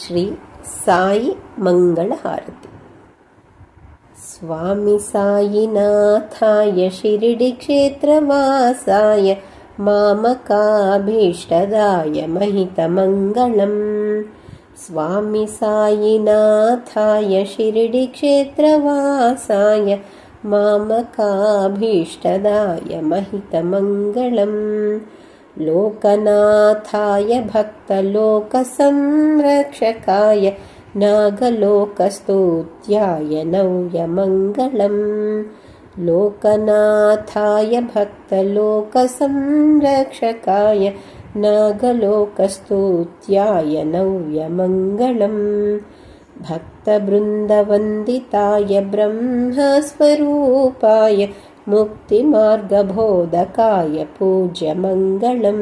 శ్రీ సాయి మంగళహారతి. స్వామి సాయినాథాయ షిరిడి క్షేత్రవాసాయ మామకాభీష్టదాయ మహితమంగళం. స్వామి సాయినాథాయ షిరిడి క్షేత్రవాసాయ మామకాభీష్టదాయ మహితమంగళం. లోకనాథాయ భక్తలోకసంరక్షకాయ నాగలోకస్తుత్యాయ నవ్యమంగళం. లోకనాథాయ భక్తలోకసంరక్షకాయ నాగలోకస్తుత్యాయ నవ్యమంగళం. భక్తబృందవందితాయ బ్రహ్మస్వరూపాయ ముక్తిమార్గబోధకాయ పూజ్యమంగళం.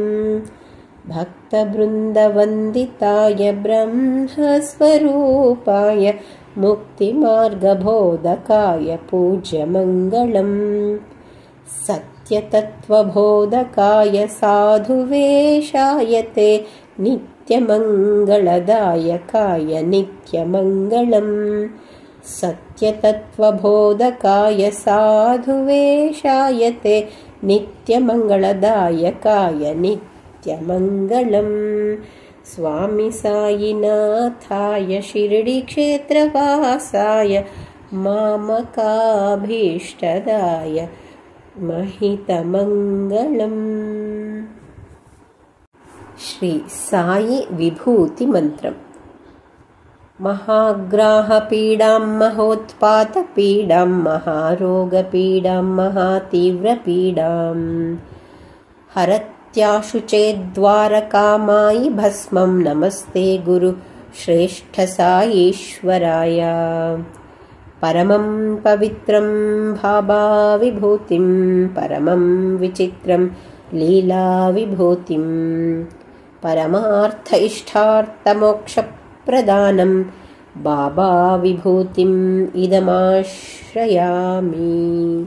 భక్తబృందవందితాయ బ్రహ్మస్వరూపాయ ముక్తిమార్గబోధకాయ పూజ్యమంగళం. సత్యతత్వబోధకాయ సాధువేషాయ తే నిత్యమంగళదాయకాయ నిత్యమంగళం. సత్యతత్వబోధకాయ సాధువేషాయ తే నిత్యమంగళదాయకాయ నిత్యమంగళం. స్వామి సాయినాథాయ షిరిడి క్షేత్రవాసాయ మామకాభీష్టదాయ మహితమంగళం. శ్రీ సాయి విభూతి మంత్రం. మహాగ్రాహపీడాం మహోత్పాతపీడాం మహారోగపీడాం మహాతీవ్రపీడాం హరత్యాశు చేద్వారకామాయి భస్మం. నమస్తే గురు శ్రేష్ఠ సాయీశ్వరాయ. పరమం పవిత్రం భాబా విభూతిం పరమం విచిత్రం లీలా విభూతిం పరమార్థ ఇష్టార్థ మోక్ష ప్రదానం బాబా విభూతిం ఇదమాశ్రయామి.